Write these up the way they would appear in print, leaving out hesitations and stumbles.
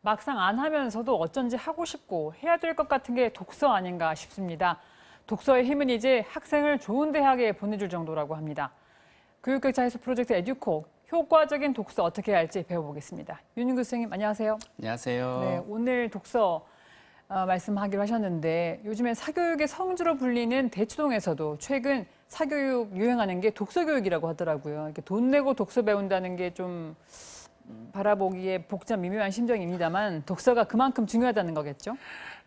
막상 안 하면서도 어쩐지 하고 싶고 해야 될 것 같은 게 독서 아닌가 싶습니다. 독서의 힘은 이제 학생을 좋은 대학에 보내줄 정도라고 합니다. 교육격차에서 프로젝트 에듀콕, 효과적인 독서 어떻게 해야 할지 배워보겠습니다. 윤윤구 선생님, 안녕하세요. 안녕하세요. 네, 오늘 독서 말씀하기로 하셨는데 요즘엔 사교육의 성지로 불리는 대치동에서도 최근 사교육 유행하는 게 독서교육이라고 하더라고요. 이렇게 돈 내고 독서 배운다는 게 좀 바라보기에 복잡 미묘한 심정입니다만 독서가 그만큼 중요하다는 거겠죠?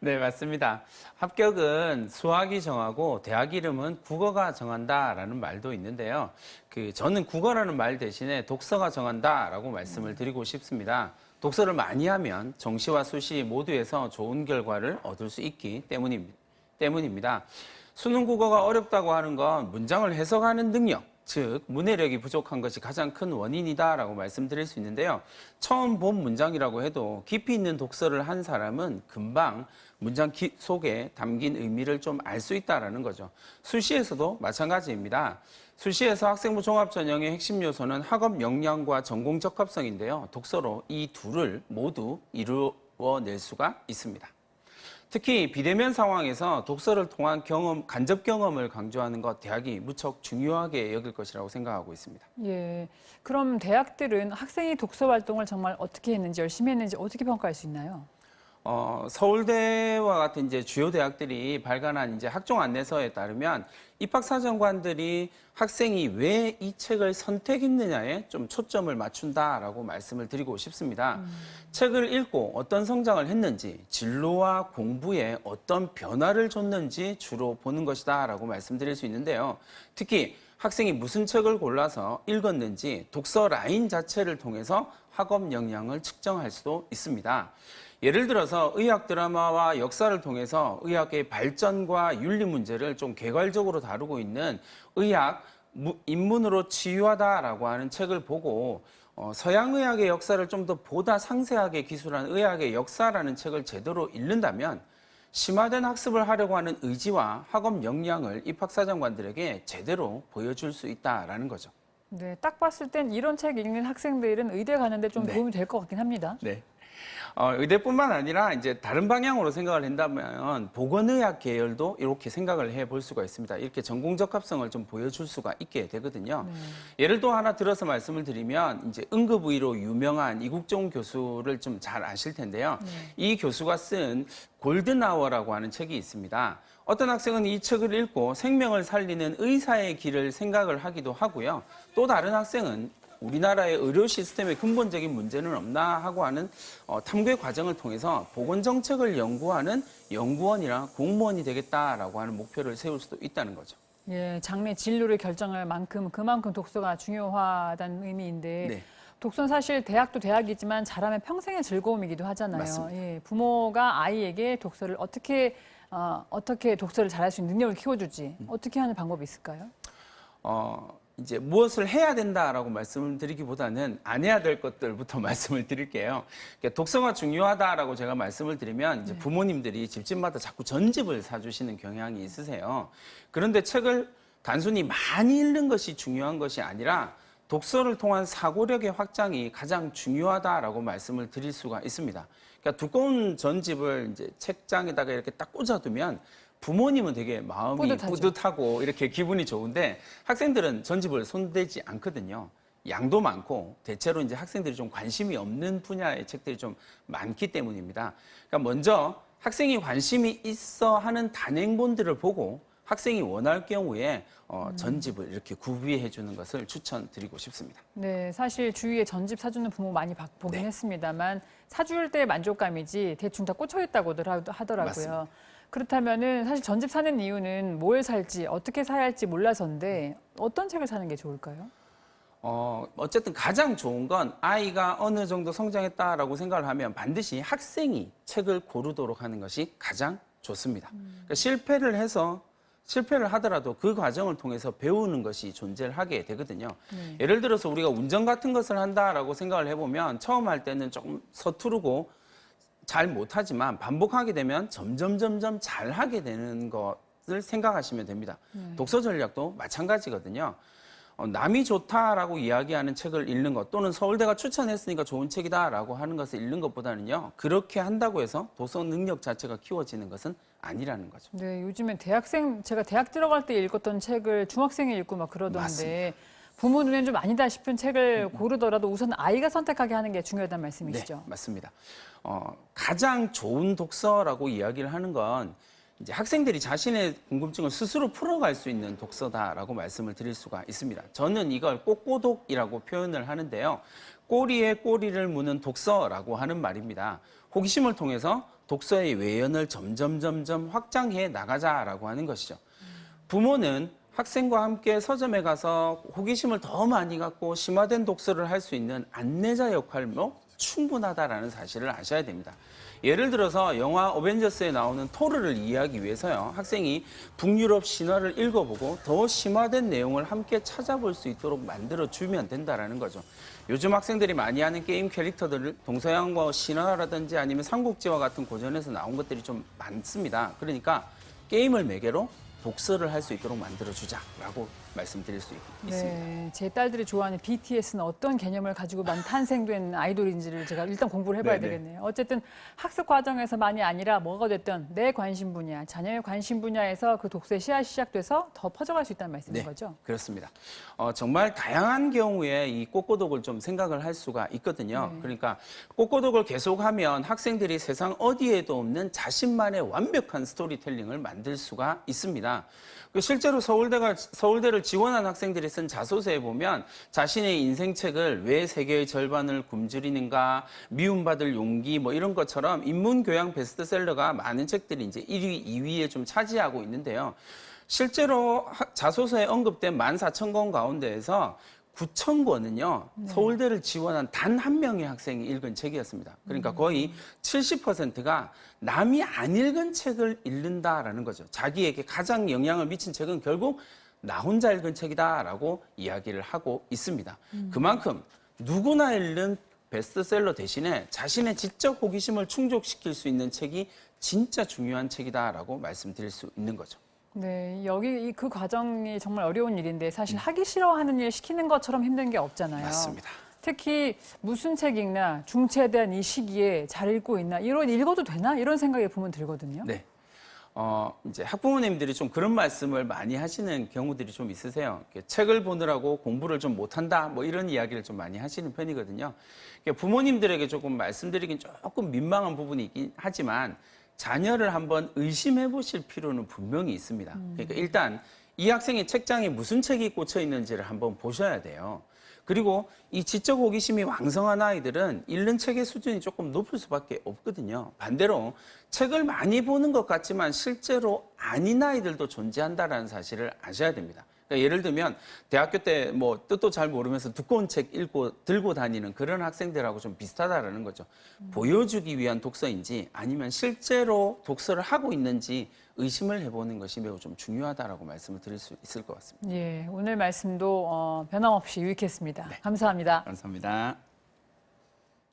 네, 맞습니다. 합격은 수학이 정하고 대학 이름은 국어가 정한다라는 말도 있는데요. 저는 국어라는 말 대신에 독서가 정한다라고 말씀을 드리고 싶습니다. 독서를 많이 하면 정시와 수시 모두에서 좋은 결과를 얻을 수 있기 때문입니다. 수능 국어가 어렵다고 하는 건 문장을 해석하는 능력, 즉 문해력이 부족한 것이 가장 큰 원인이다라고 말씀드릴 수 있는데요. 처음 본 문장이라고 해도 깊이 있는 독서를 한 사람은 금방 문장 속에 담긴 의미를 좀 알 수 있다라는 거죠. 수시에서도 마찬가지입니다. 수시에서 학생부 종합전형의 핵심 요소는 학업 역량과 전공 적합성인데요. 독서로 이 둘을 모두 이루어낼 수가 있습니다. 특히 비대면 상황에서 독서를 통한 간접 경험을 강조하는 것 대학이 무척 중요하게 여길 것이라고 생각하고 있습니다. 예. 그럼 대학들은 학생이 독서 활동을 정말 어떻게 했는지, 열심히 했는지 어떻게 평가할 수 있나요? 서울대와 같은 이제 주요 대학들이 발간한 이제 학종 안내서에 따르면 입학사정관들이 학생이 왜 이 책을 선택했느냐에 좀 초점을 맞춘다라고 말씀을 드리고 싶습니다. 책을 읽고 어떤 성장을 했는지, 진로와 공부에 어떤 변화를 줬는지 주로 보는 것이다라고 말씀드릴 수 있는데요. 특히 학생이 무슨 책을 골라서 읽었는지 독서 라인 자체를 통해서 학업 역량을 측정할 수도 있습니다. 예를 들어서 의학 드라마와 역사를 통해서 의학의 발전과 윤리 문제를 좀 개괄적으로 다루고 있는 의학 인문으로 치유하다라고 하는 책을 보고 서양 의학의 역사를 좀 더 보다 상세하게 기술한 의학의 역사라는 책을 제대로 읽는다면 심화된 학습을 하려고 하는 의지와 학업 역량을 입학사정관들에게 제대로 보여줄 수 있다라는 거죠. 네, 딱 봤을 땐 이런 책 읽는 학생들은 의대 가는데 좀 도움이 될 것 같긴 합니다. 네. 의대뿐만 아니라 이제 다른 방향으로 생각을 한다면 보건의학 계열도 이렇게 생각을 해볼 수가 있습니다. 이렇게 전공 적합성을 좀 보여줄 수가 있게 되거든요. 예를 또 하나 들어서 말씀을 드리면 이제 응급의로 유명한 이국종 교수를 좀 잘 아실 텐데요. 이 교수가 쓴 골든아워라고 하는 책이 있습니다. 어떤 학생은 이 책을 읽고 생명을 살리는 의사의 길을 생각을 하기도 하고요. 또 다른 학생은 우리나라의 의료 시스템에 근본적인 문제는 없나 하고 하는 탐구의 과정을 통해서 보건정책을 연구하는 연구원이나 공무원이 되겠다라고 하는 목표를 세울 수도 있다는 거죠. 예, 장래 진로를 결정할 만큼 그만큼 독서가 중요하다는 의미인데 네. 독서는 사실 대학도 대학이지만 잘하면 평생의 즐거움이기도 하잖아요. 맞습니다. 예, 부모가 아이에게 독서를 어떻게 독서를 잘할 수 있는 능력을 키워주지 어떻게 하는 방법이 있을까요? 이제 무엇을 해야 된다라고 말씀을 드리기보다는 안 해야 될 것들부터 말씀을 드릴게요. 그러니까 독서가 중요하다라고 제가 말씀을 드리면 이제 부모님들이 집집마다 자꾸 전집을 사주시는 경향이 있으세요. 그런데 책을 단순히 많이 읽는 것이 중요한 것이 아니라 독서를 통한 사고력의 확장이 가장 중요하다라고 말씀을 드릴 수가 있습니다. 그러니까 두꺼운 전집을 이제 책장에다가 이렇게 딱 꽂아두면 부모님은 되게 마음이 뿌듯하고 이렇게 기분이 좋은데 학생들은 전집을 손대지 않거든요. 양도 많고 대체로 이제 학생들이 좀 관심이 없는 분야의 책들이 좀 많기 때문입니다. 그러니까 먼저 학생이 관심이 있어 하는 단행본들을 보고 학생이 원할 경우에 전집을 이렇게 구비해 주는 것을 추천드리고 싶습니다. 네, 사실 주위에 전집 사주는 부모 많이 보긴 했습니다만 사줄 때 만족감이지 대충 다 꽂혀 있다고들 하더라고요. 맞습니다. 그렇다면은 사실 전집 사는 이유는 뭘 살지 어떻게 사야 할지 몰라서인데 어떤 책을 사는 게 좋을까요? 어쨌든 가장 좋은 건 아이가 어느 정도 성장했다라고 생각을 하면 반드시 학생이 책을 고르도록 하는 것이 가장 좋습니다. 그러니까 실패를 하더라도 그 과정을 통해서 배우는 것이 존재를 하게 되거든요. 예를 들어서 우리가 운전 같은 것을 한다라고 생각을 해보면 처음 할 때는 조금 서투르고 잘 못하지만 반복하게 되면 점점 잘하게 되는 것을 생각하시면 됩니다. 독서 전략도 마찬가지거든요. 남이 좋다라고 이야기하는 책을 읽는 것 또는 서울대가 추천했으니까 좋은 책이다라고 하는 것을 읽는 것보다는요. 그렇게 한다고 해서 도서 능력 자체가 키워지는 것은 아니라는 거죠. 네, 요즘엔 제가 대학 들어갈 때 읽었던 책을 중학생이 읽고 막 그러던데 맞습니다. 부모 눈엔 좀 아니다 싶은 책을 고르더라도 우선 아이가 선택하게 하는 게 중요하다는 말씀이시죠? 네, 맞습니다. 가장 좋은 독서라고 이야기를 하는 건 이제 학생들이 자신의 궁금증을 스스로 풀어갈 수 있는 독서다라고 말씀을 드릴 수가 있습니다. 저는 이걸 꼬꼬독이라고 표현을 하는데요. 꼬리에 꼬리를 무는 독서라고 하는 말입니다. 호기심을 통해서 독서의 외연을 점점 확장해 나가자라고 하는 것이죠. 부모는 학생과 함께 서점에 가서 호기심을 더 많이 갖고 심화된 독서를 할 수 있는 안내자 역할로 충분하다라는 사실을 아셔야 됩니다. 예를 들어서 영화 어벤져스에 나오는 토르를 이해하기 위해서요. 학생이 북유럽 신화를 읽어보고 더 심화된 내용을 함께 찾아볼 수 있도록 만들어주면 된다라는 거죠. 요즘 학생들이 많이 하는 게임 캐릭터들을 동서양과 신화라든지 아니면 삼국지와 같은 고전에서 나온 것들이 좀 많습니다. 그러니까 게임을 매개로 독서를 할 수 있도록 만들어주자라고 말씀드릴 수 있습니다. 네, 제 딸들이 좋아하는 BTS는 어떤 개념을 가지고 탄생된 아이돌인지를 제가 일단 공부를 해봐야 네네. 되겠네요. 어쨌든 학습 과정에서만이 아니라 뭐가 됐든 내 관심 분야, 자녀의 관심 분야에서 그 독서의 씨앗이 시작돼서 더 퍼져갈 수 있다는 말씀인 거죠? 그렇습니다. 정말 다양한 경우에 이 꼬꼬독을 좀 생각을 할 수가 있거든요. 네. 그러니까 꼬꼬독을 계속하면 학생들이 세상 어디에도 없는 자신만의 완벽한 스토리텔링을 만들 수가 있습니다. 실제로 서울대를 지원한 학생들이 쓴 자소서에 보면 자신의 인생책을 왜 세계의 절반을 굶주리는가, 미움받을 용기 뭐 이런 것처럼 인문교양 베스트셀러가 많은 책들이 이제 1위, 2위에 좀 차지하고 있는데요. 실제로 자소서에 언급된 14,000권 가운데에서 9,000권은요, 서울대를 지원한 단 한 명의 학생이 읽은 책이었습니다. 그러니까 거의 70%가 남이 안 읽은 책을 읽는다라는 거죠. 자기에게 가장 영향을 미친 책은 결국 나 혼자 읽은 책이다라고 이야기를 하고 있습니다. 그만큼 누구나 읽는 베스트셀러 대신에 자신의 지적 호기심을 충족시킬 수 있는 책이 진짜 중요한 책이다라고 말씀드릴 수 있는 거죠. 네, 그 과정이 정말 어려운 일인데 사실 하기 싫어하는 일 시키는 것처럼 힘든 게 없잖아요. 맞습니다. 특히 무슨 책 읽나, 중체에 대한 이 시기에 잘 읽고 있나, 읽어도 되나? 이런 생각이 보면 들거든요. 네. 이제 학부모님들이 좀 그런 말씀을 많이 하시는 경우들이 좀 있으세요. 책을 보느라고 공부를 좀 못한다, 뭐 이런 이야기를 좀 많이 하시는 편이거든요. 부모님들에게 조금 말씀드리긴 조금 민망한 부분이 있긴 하지만 자녀를 한번 의심해 보실 필요는 분명히 있습니다. 그러니까 일단 이 학생의 책장에 무슨 책이 꽂혀 있는지를 한번 보셔야 돼요. 그리고 이 지적 호기심이 왕성한 아이들은 읽는 책의 수준이 조금 높을 수밖에 없거든요. 반대로 책을 많이 보는 것 같지만 실제로 아닌 아이들도 존재한다는 사실을 아셔야 됩니다. 그러니까 예를 들면 대학교 때 뭐 뜻도 잘 모르면서 두꺼운 책 들고 다니는 그런 학생들하고 좀 비슷하다라는 거죠. 보여주기 위한 독서인지 아니면 실제로 독서를 하고 있는지 의심을 해보는 것이 매우 좀 중요하다라고 말씀을 드릴 수 있을 것 같습니다. 예, 오늘 말씀도 변함없이 유익했습니다. 감사합니다. 감사합니다.